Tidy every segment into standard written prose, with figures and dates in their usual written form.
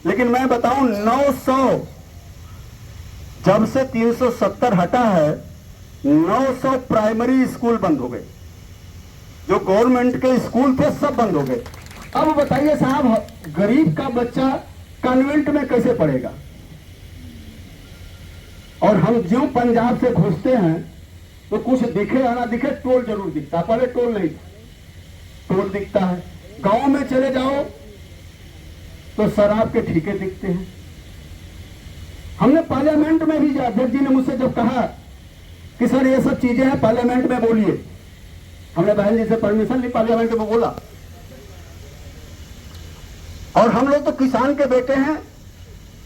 लेकिन मैं बताऊं 900 जब से 370 हटा है 900 प्राइमरी स्कूल बंद हो गए। जो गवर्नमेंट के स्कूल थे सब बंद हो गए। अब बताइए साहब, गरीब का बच्चा कॉन्वेंट में कैसे पढ़ेगा? और हम जो पंजाब से घुसते हैं तो कुछ दिखे या ना दिखे, टोल जरूर दिखता। पहले टोल नहीं था, टोल दिखता है। गांव में चले जाओ तो शराब के ठीके दिखते हैं। हमने पार्लियामेंट में भी, अध्यक्ष जी ने मुझसे जब कहा कि सर ये सब चीजें हैं पार्लियामेंट में बोलिए, हमने बहन जी से परमिशन ली, पार्लियामेंट में बोला। और हम लोग तो किसान के बेटे हैं,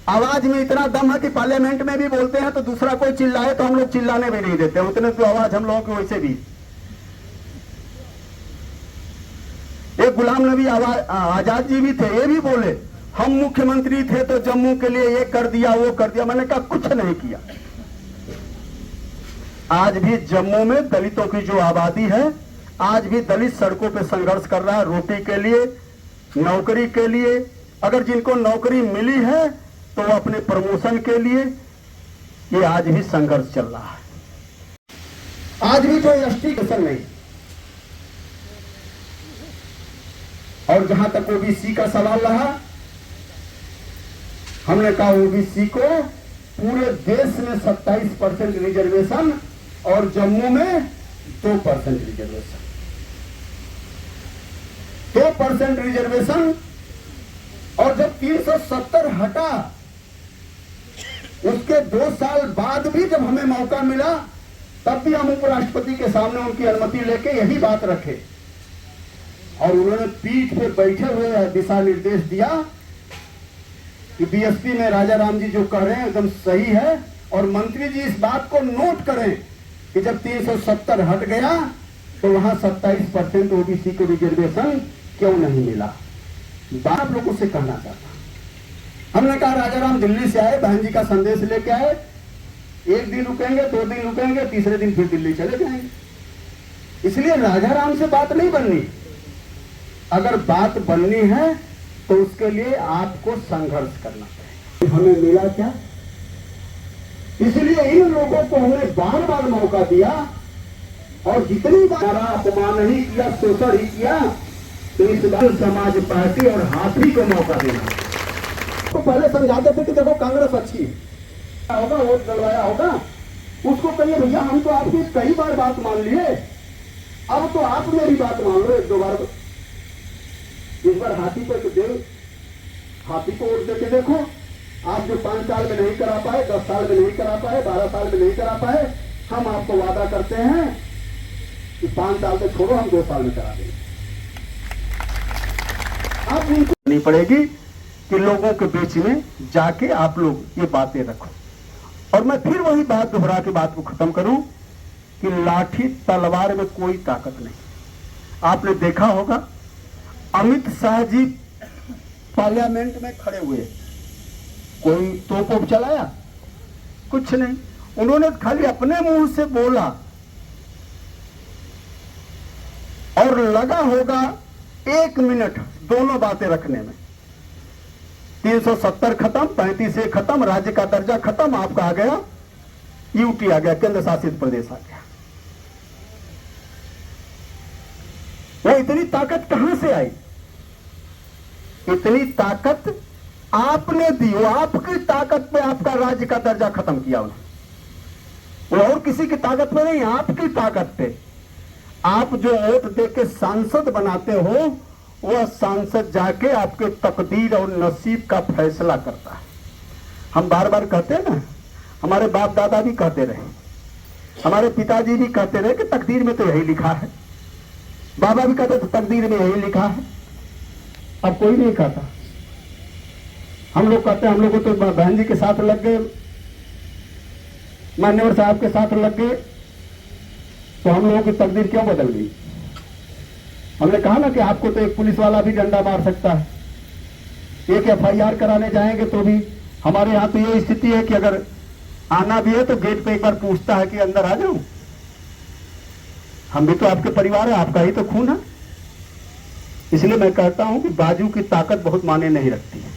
आवाज में इतना दम है कि पार्लियामेंट में भी बोलते हैं तो दूसरा कोई चिल्लाए तो हम लोग चिल्लाने भी नहीं देते, उतने तो आवाज हम लोगों की वैसे भी। एक गुलाम नबी आजाद जी भी थे, ये भी बोले हम मुख्यमंत्री थे तो जम्मू के लिए ये कर दिया वो कर दिया। मैंने कहा कुछ नहीं किया। आज भी जम्मू में दलितों की जो आबादी है, आज भी दलित सड़कों पे संघर्ष कर रहा है, रोटी के लिए, नौकरी के लिए। अगर जिनको नौकरी मिली है तो अपने प्रमोशन के लिए, ये आज भी संघर्ष चल रहा है। आज भी कोई रजिस्ट्रेशन नहीं। और जहां तक ओबीसी का सवाल रहा, हमने कहा ओबीसी को पूरे देश में 27% रिजर्वेशन और जम्मू में 2% रिजर्वेशन। 2% रिजर्वेशन। और जब 370 हटा, उसके 2 साल बाद भी जब हमें मौका मिला, तब भी हम उपराष्ट्रपति के सामने उनकी अनुमति लेके यही बात रखे। और उन्होंने पीठ पे बैठे हुए दिशा निर्देश दिया कि बीएसपी में राजा राम जी जो कह रहे हैं एकदम सही है। और मंत्री जी इस बात को नोट करें कि जब 370 हट गया तो वहां 27% ओबीसी को रिजर्वेशन क्यों नहीं मिला। बात आप लोगों से कहना चाहता हूं। हमने कहा राजा राम दिल्ली से आए, बहन जी का संदेश लेके आए, 1 दिन रुकेंगे, 2 दिन रुकेंगे, तीसरे दिन फिर दिल्ली चले जाएंगे। इसलिए राजा राम से बात नहीं बननी। अगर बात बननी है तो उसके लिए आपको संघर्ष करना पड़ेगा। हमें मिला क्या? इसलिए इन लोगों को हमने बार बार मौका दिया, और जितनी बार अपमान ही किया, शोषण ही किया, तो इस बार समाज पार्टी और हाथी को मौका देना। तो पहले समझाते थे कि देखो कांग्रेस अच्छी होगा, वोट डलवाया होगा, उसको कहिए भैया हम तो आपकी कई बार बात मान लिए, अब तो आप मेरी बात मान लो 1-2 बार। इस बार हाथी को दे, हाथी को वोट देके देखो। आप जो 5 साल में नहीं करा पाए, 10 साल में नहीं करा पाए, 12 साल में नहीं करा पाए, हम आपको वादा करते हैं कि 5 साल में छोड़ो, हम 2 साल में करा देंगे। आप उनको नहीं पड़ेगी कि लोगों के बीच में जाके आप लोग ये बातें रखो। और मैं फिर वही बात दोहरा के बात को खत्म करूं कि लाठी तलवार में कोई ताकत नहीं। आपने देखा होगा अमित शाह जी पार्लियामेंट में खड़े हुए, कोई तोप चलाया? कुछ नहीं। उन्होंने खाली अपने मुंह से बोला और लगा होगा 1 मिनट दोनों बातें रखने में। 370 खत्म, 35A खत्म, राज्य का दर्जा खत्म, आपका आ गया यूटी, आ गया केंद्र शासित प्रदेश आ गया। वो इतनी ताकत कहां से आई? इतनी ताकत आपने दी। वो आपकी ताकत पे आपका राज्य का दर्जा खत्म किया उन्होंने। वो और किसी की ताकत पे नहीं, आपकी ताकत पे। आप जो वोट देके सांसद बनाते हो, वह सांसद जाके आपके तकदीर और नसीब का फैसला करता है। हम बार बार कहते हैं ना, हमारे बाप दादा भी कहते रहे, हमारे पिताजी भी कहते रहे कि तकदीर में तो यही लिखा है। बाबा भी कहते थे तकदीर में यही लिखा है। अब कोई नहीं कहता। हम लोग कहते हैं, हम लोग तो बहन जी के साथ लग गए, मान्यवर साहब के साथ लग गए, तो हम लोगों की तकदीर क्यों बदल गई? हमने कहा ना कि आपको तो एक पुलिस वाला भी डंडा मार सकता है। एक FIR कराने जाएंगे तो भी हमारे यहाँ तो ये स्थिति है कि अगर आना भी है तो गेट पे एक बार पूछता है कि अंदर आ जाऊं। हम भी तो आपके परिवार है, आपका ही तो खून है। इसलिए मैं कहता हूं कि बाजू की ताकत बहुत माने नहीं रखती है।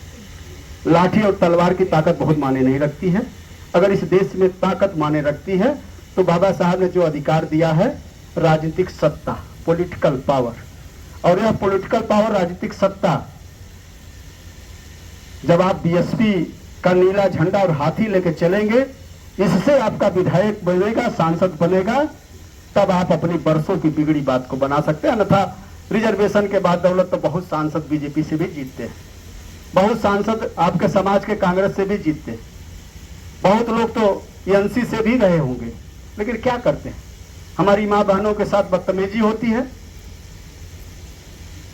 लाठी और तलवार की ताकत बहुत माने नहीं रखती है। अगर इस देश में ताकत माने रखती है तो बाबा साहब ने जो अधिकार दिया है राजनीतिक सत्ता, पॉलिटिकल पावर, और यह पॉलिटिकल पावर, राजनीतिक सत्ता, जब आप बीएसपी का नीला झंडा और हाथी लेके चलेंगे, इससे आपका विधायक बनेगा, सांसद बनेगा, तब आप अपनी बरसों की बिगड़ी बात को बना सकते हैं। अन्यथा रिजर्वेशन के बाद दौलत तो बहुत सांसद बीजेपी से भी जीतते हैं, बहुत सांसद आपके समाज के कांग्रेस से भी जीतते हैं, बहुत लोग तो एनसी से भी रहे होंगे, लेकिन क्या करते हैं? हमारी मां बहनों के साथ बदतमीजी होती है,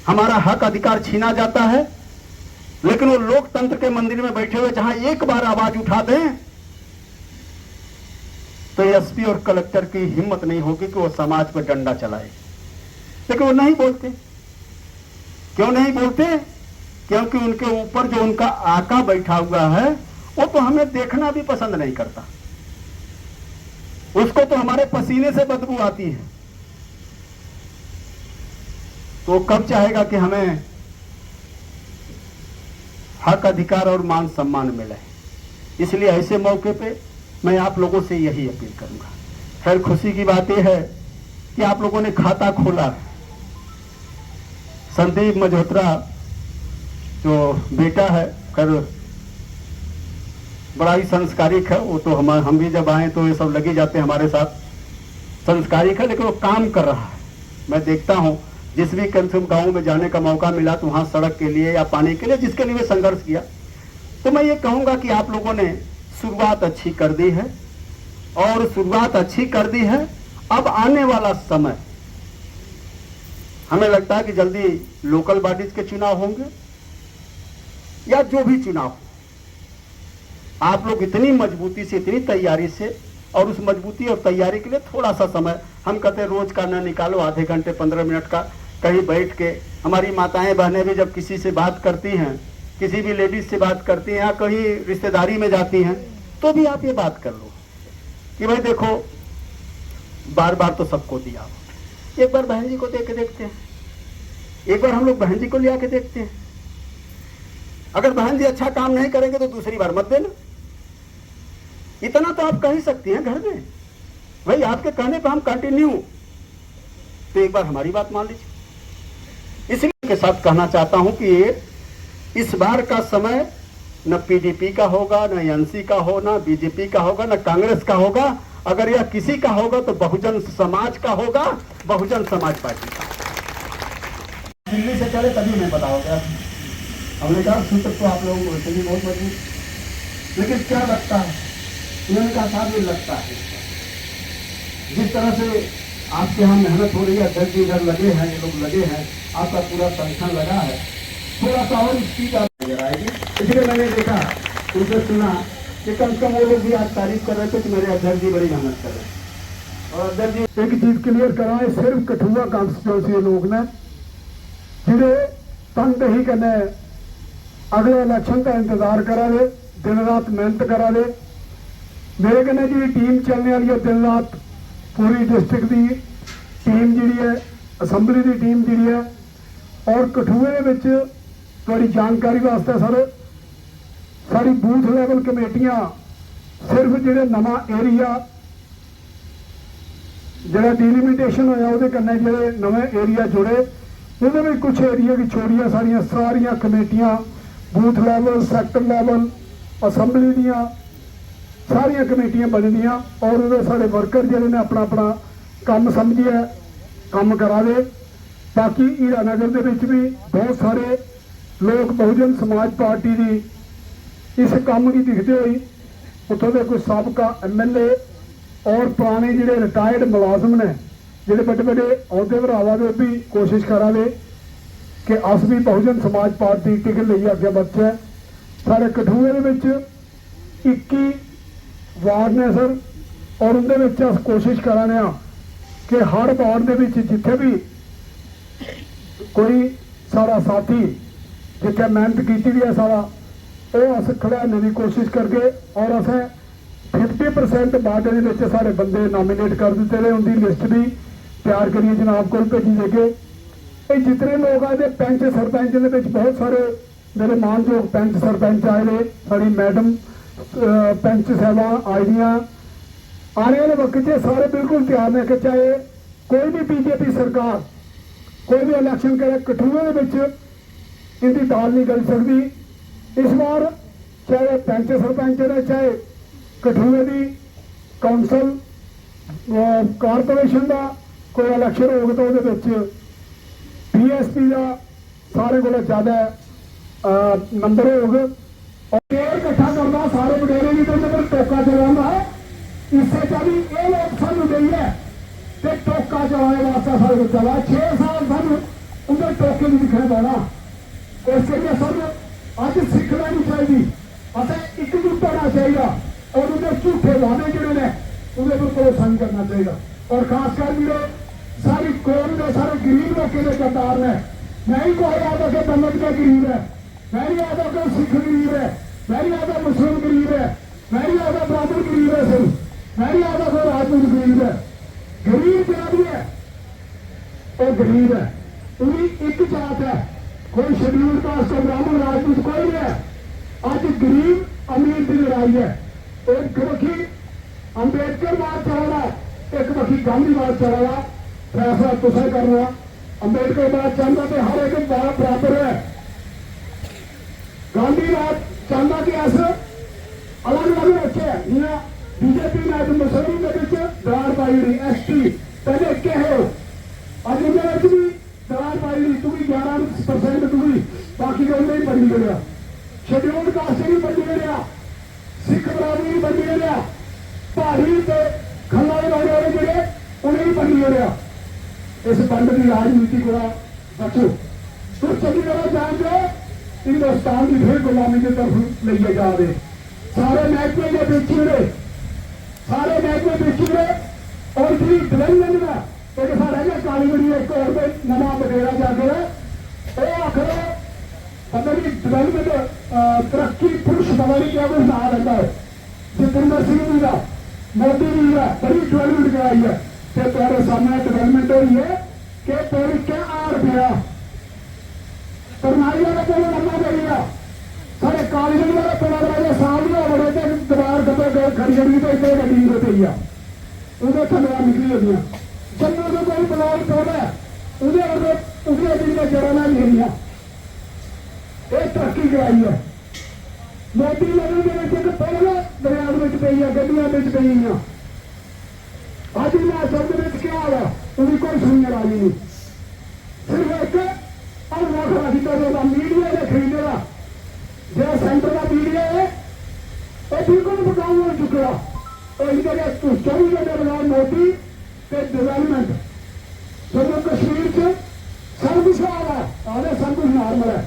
हमारा हक अधिकार छीना जाता है, लेकिन वो लोकतंत्र के मंदिर में बैठे हुए जहां एक बार आवाज उठा दें तो एसपी और कलेक्टर की हिम्मत नहीं होगी कि वो समाज पर डंडा चलाए, लेकिन वो नहीं बोलते। क्यों नहीं बोलते? क्योंकि उनके ऊपर जो उनका आका बैठा हुआ है वो तो हमें देखना भी पसंद नहीं करता, उसको तो हमारे पसीने से बदबू आती है, तो कब चाहेगा कि हमें हक अधिकार और मान सम्मान मिले। इसलिए ऐसे मौके पे मैं आप लोगों से यही अपील करूंगा। खैर खुशी की बात यह है कि आप लोगों ने खाता खोला। संदीप मल्होत्रा जो बेटा है, खैर बड़ा ही संस्कारिक है, वो तो हम भी जब आए तो ये सब लगे जाते हैं हमारे साथ, संस्कारिक है, लेकिन वो काम कर रहा है। मैं देखता हूँ जिस भी कंसुम गांव में जाने का मौका मिला तो वहां सड़क के लिए या पानी के लिए जिसके लिए संघर्ष किया, तो मैं ये कहूंगा कि आप लोगों ने शुरुआत अच्छी कर दी है, और शुरुआत अच्छी कर दी है। अब आने वाला समय हमें लगता है कि जल्दी लोकल बॉडीज के चुनाव होंगे या जो भी चुनाव हो, आप लोग इतनी मजबूती से, इतनी तैयारी से, और उस मजबूती और तैयारी के लिए थोड़ा सा समय हम कहते हैं रोज का न निकालो, आधे घंटे 15 मिनट का कहीं बैठ के। हमारी माताएं बहनें भी जब किसी से बात करती हैं, किसी भी लेडीज से बात करती हैं या कहीं रिश्तेदारी में जाती हैं, तो भी आप ये बात कर लो कि भाई देखो बार बार तो सबको दिया, एक बार बहन जी को दे के देखते हैं, एक बार हम लोग बहन जी को ले आके देखते हैं। अगर बहन जी अच्छा काम नहीं करेंगे तो दूसरी बार मत देना, इतना तो आप कह ही सकती हैं घर में, भाई आपके कहने पर हम कंटिन्यू, तो एक बार हमारी बात मान लीजिए। इसलिए के साथ कहना चाहता हूं कि इस बार का समय न पीडीपी का होगा, न एनसी का हो, न बीजेपी का होगा, न कांग्रेस का होगा। अगर यह किसी का होगा तो बहुजन समाज का होगा, बहुजन समाज पार्टी का। दिल्ली से चले तभी मैं बताऊंगा। हमने कहा सूत्र तो आप लोगों को वैसे भी बहुत मजबूत, लेकिन क्या लगता है, उन्होंने कहा साहब ये लगता है जिस तरह से आपके यहाँ मेहनत हो रही है, अध्यक्ष जी इधर लगे हैं, ये लोग लगे हैं, आपका पूरा संगठन लगा है, थोड़ा सा और स्पीड नजर आएगी। इसलिए मैंने देखा, उनसे सुना कि कम से कम वो लोग भी आज तारीफ कर रहे थे कि मेरे अध्यक्ष जी बड़ी मेहनत कर रहे हैं। और अध्यक्ष जी एक चीज क्लियर कराए, सिर्फ कठुआ कॉन्स्टिट्यूंसी लोग ने जिन्हें तंग ही करने अगले इलेक्शन का इंतजार करा दे, दिन रात मेहनत करा दे। मेरे कहने जी टीम चलने वाली है, दिन रात पूरी डिस्ट्रिक्ट की टीम जी है, असैंबली की टीम जी है। और कठुए थोड़ी जानकारी वास्ते सर, सारी बूथ लैवल कमेटियां सिर्फ जो नवा एरिया जो डिलिमिटेशन होया वो जो नवे एरिया जुड़े, वो कुछ एरिया की छोड़िया सारिया कमेटियां booth level, sector level, assembly दियां सारिया कमेटियां बनदियां, और वो सारे वर्कर जोड़े ने अपना अपना काम समझिए काम करा दे। बाकी हीरानगर के भी बहुत सारे लोग बहुजन समाज पार्टी की इस काम की दिखते हुई, उतों के कुछ सबका MLA और पुराने जोड़े रिटायर्ड मुलाजम ने जोड़े बड़े बड़े अहदे भरावा दे भी कोशिश करा दे कि अस भी बहुजन समाज पार्टी टिकट लिए अगे बढ़े। सारे कठुए 21 वार्ड ने सर, और उनके अस कोशिश कराने कि हर वार्ड के जिथे भी कोई सारा साथी जिथे मेहनत की भी है सारा वो अस खड़ाने की कोशिश करके, और असें 50% वार्ड के सारे बंदे नॉमिनेट कर दिते हैं, उनकी लिस्ट भी तैयार करिए जनाब को भेजी देगे। जितने लोग आए पंच सरपंच के बहुत सारे मेरे मानयोग पंच सरपंच आए ने, साड़ी मैडम पंच साहबान आई दियां, आने वाले वक्त से सारे बिल्कुल तैयार ने कि चाहे कोई भी बीजेपी सरकार कोई भी इलैक्शन करे, कठुए दे विच इनकी दाल नहीं गल सकती। इस बार चाहे पंच सरपंच ने, चाहे कठुए की कौंसल कारपोरेशन का कोई इलैक्शन होगा तो वो PSP का सारे को ज़्यादा नंबर होगा और इकट्ठा करना सारे वडेरे भी तो फिर टोका चलाना है। इससे चाली ये लोग सानू गई है तो टोका चलाने वास्ते सारे को चला 6 साल सानू उन्हें टोके नहीं दिखने देना। इस करिए सानू अज सीखना नहीं चाहिए, असें एकजुट होना चाहिए और उन्हें झूठे वादे जोड़े ने उन्हें पर भरोसा नहीं करना चाहिए। और खासकर जो सारी कौम ने सारे गरीब लोगों के गद्दार ने, मैं ही कोई आता कि दमन का गरीब है, मैं नहीं आता कि सिख गरीब है, मैं नहीं आता मुस्लिम गरीब है, मैं नहीं आता ब्राह्मण गरीब है, सिर्फ मैं नहीं आता कोई राजपूत गरीब है। गरीब क्या भी है वो गरीब है, उन्हीं एक जात है, कोई शेड्यूल कास्ट को ब्राह्मण राजपूत कोई नहीं है। अज गरीब अमीर की लड़ाई है। एक बखी अंबेडकर बात चला, एक बखी गांधी बात चला, फैसला तुसा करना। अंबेडकर बात चाहता तो हर एक बात बराबर है, गांधी बात चाहता कि अस अलग अलग रखे। बीजेपी ने मुसलिम के दरार पाई हुई ST पहले कहे अज उन्हें भी दरार पाई हुई, तू भी 11% तू भी बाकी का उन्हें बनी गया, शेड्यूल्ड कास्ट भी बनी गया, सिख बरादरी भी बनी गया, भारी खल्ला वाले वाले जोड़े उन्हें भी बनी गया। इस बंड की राजनीति को बचो, तो चंगी तरह जान दो हिंदुस्तान की फिर गुलामी की तरफ ले जा रहे। सारे महकमे के बेची रहे, सारे महकमे बेची रहे और जी डिवेलपमेंट में एक साढ़े कालीगढ़ी एक और नवा बडेरा जाके वो आखिर पता नहीं डिवेलपमेंट तरक्की पुरुष पता क्या कुछ ना रहता है। जितेंद्र सिंह जी का मोदी जी का बड़ी डिवेलपमेंट कराई है तो तुम्हारे सामने डिवेलपमेंट हुई है कि पेड़ के आर पिया करनाई वाला पेड़ लंबा पेगा सारे कालीगढ़ वाला पेड़ वाले सामने बड़े थे दीवार खड़े खड़ी खड़ी तो इतने गड्डी हो गई है उन्हें थलवा निकली होगी जम्मू में कोई ब्लॉक पेड़ है उन्हें दिन में जड़ा ना घेरिया ये तरक्की कराई है। मोदी लोगों के पहले दरिया में पई है, गड्डियां में पई हैं। आज हिमाचल के क्या है उन्हें कोई सुनने वाली नहीं, सिर्फ एक मीडिया ने खरीदेगा जो सेंटर का मीडिया है वो बिल्कुल बकाऊ हो चुका और इनके 24 घंटे बगैर मोदी के डिवेलपमेंट जम्मू कश्मीर से सब कुछ आ रहा है, आगे सब कुछ नॉर्मल है।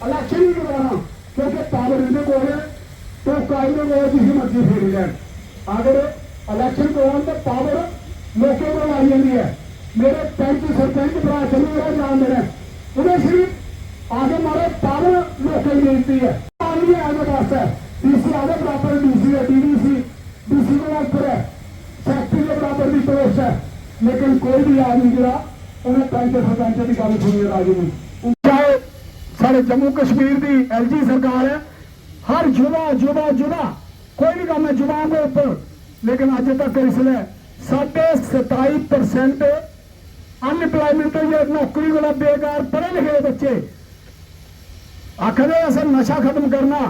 इलेक्शन ही करवाना क्योंकि पावर इन्हें को है तो काई में वो जिसी मर्जी फेर जाए अगर इलेक्शन करवाने तो पावर लोगों को लाई जाती है। मेरे पंच सरपंच भरा चलू रहा जान देना उन्हें सिर्फ आगे मारे पावर लोगों की मिलती है। आगे वास्ते DC आगे बराबर DC है, DC को ऊपर है, सेक्रेटरी के बराबर की पोस्ट है, लेकिन कोई भी आदमी जरा उन्हें पंच सरपंच की गल सुनिए राजी नहीं। चाहे साढ़े जम्मू कश्मीर की LG सरकार है, हर जुबा कोई भी काम है जुबान के ऊपर, लेकिन अज तक इसलिए 27% अनएम्प्लॉयमेंट हुई है, नौकरी वाला बेकार पढ़े लिखे बच्चे आखिर असल नशा खत्म करना।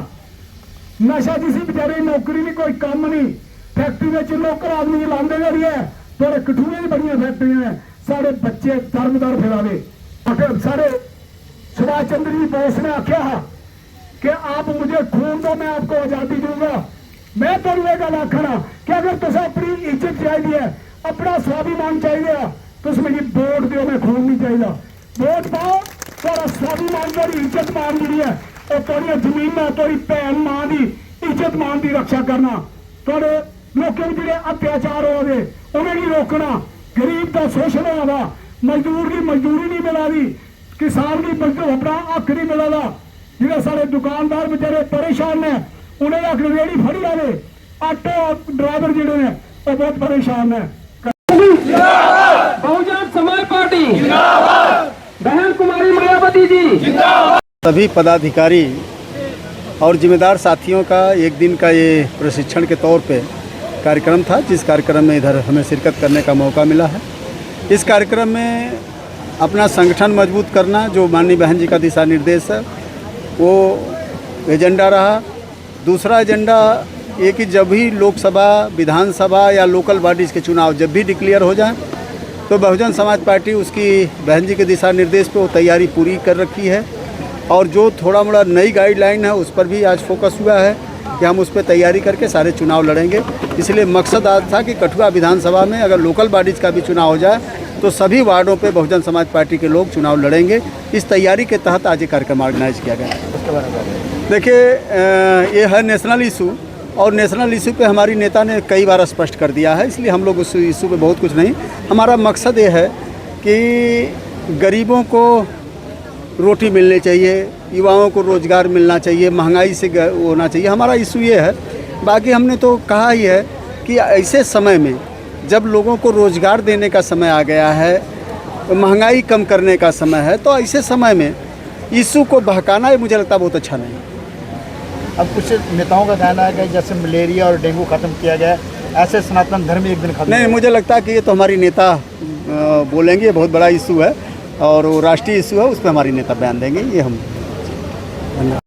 नशा किसी बेचारे नौकरी नहीं, कोई काम नहीं, फैक्ट्री में नौकर आदमी लाते रही है, थोड़े कठुए की बड़िया फैक्ट्रियां हैं, सारे बच्चे दर फिरावे। सारे सुभाष चंद्र जी बोस ने आख्या कि आप मुझे खून दो मैं आपको आजादी दूंगा। मैं तो ये गल आखना कि अगर तुम अपनी इज्जत चाहिए है, अपना स्वाभिमान चाहिए तो उसमें जी वोट दो, मैं खून नहीं चाहिए। वोट पाओ थोड़ा स्वाभिमान थोड़ी इज्जत मान जी है और थोड़ी जमीन थोड़ी भैन मां की इज्जत मान की रक्षा करना। थोड़े लोगों के जो अत्याचार हो रहे उन्हें नहीं रोकना, गरीब का शोषण हो रहा, मजदूर की मजदूरी नहीं मिला दी, किसान की मजदूर अपना हक नहीं मिला दा। जो सारे दुकानदार बेचारे परेशान ने उन्हें हक रेड़ी फड़ी आए, ऑटो ड्राइवर जोड़े ने वो बहुत परेशान है। बहुजन समाज पार्टी बहन कुमारी मायावती जी सभी पदाधिकारी और जिम्मेदार साथियों का एक दिन का ये प्रशिक्षण के तौर पे कार्यक्रम था, जिस कार्यक्रम में इधर हमें शिरकत करने का मौका मिला है। इस कार्यक्रम में अपना संगठन मजबूत करना, जो माननीय बहन जी का दिशा निर्देश है, वो एजेंडा रहा। दूसरा एजेंडा ये कि जब भी लोकसभा, विधानसभा या लोकल बॉडीज़ के चुनाव जब भी डिक्लेयर हो जाए तो बहुजन समाज पार्टी उसकी बहन जी के दिशा निर्देश पे वो तैयारी पूरी कर रखी है। और जो थोड़ा मोड़ा नई गाइडलाइन है उस पर भी आज फोकस हुआ है कि हम उस पर तैयारी करके सारे चुनाव लड़ेंगे। इसलिए मकसद आज था कि कठुआ विधानसभा में अगर लोकल बॉडीज़ का भी चुनाव हो जाए तो सभी वार्डों पे बहुजन समाज पार्टी के लोग चुनाव लड़ेंगे। इस तैयारी के तहत आज ये कार्यक्रम ऑर्गेनाइज किया गया। देखिए, ये है नेशनल इशू, और नेशनल इशू पे हमारी नेता ने कई बार स्पष्ट कर दिया है, इसलिए हम लोग उस इशू पे बहुत कुछ नहीं। हमारा मकसद ये है कि गरीबों को रोटी मिलनी चाहिए, युवाओं को रोज़गार मिलना चाहिए, महंगाई से होना चाहिए। हमारा इशू ये है। बाकी हमने तो कहा ही है कि ऐसे समय में जब लोगों को रोज़गार देने का समय आ गया है, महंगाई कम करने का समय है, तो ऐसे समय में इशू को बहकाना ये मुझे लगता बहुत अच्छा नहीं। अब कुछ नेताओं का कहना है कि जैसे मलेरिया और डेंगू खत्म किया गया, ऐसे सनातन धर्म एक दिन खत्म नहीं, मुझे लगता है कि ये तो हमारी नेता बोलेंगे। ये बहुत बड़ा इशू है और वो राष्ट्रीय इशू है, उस पर हमारी नेता बयान देंगे। ये हम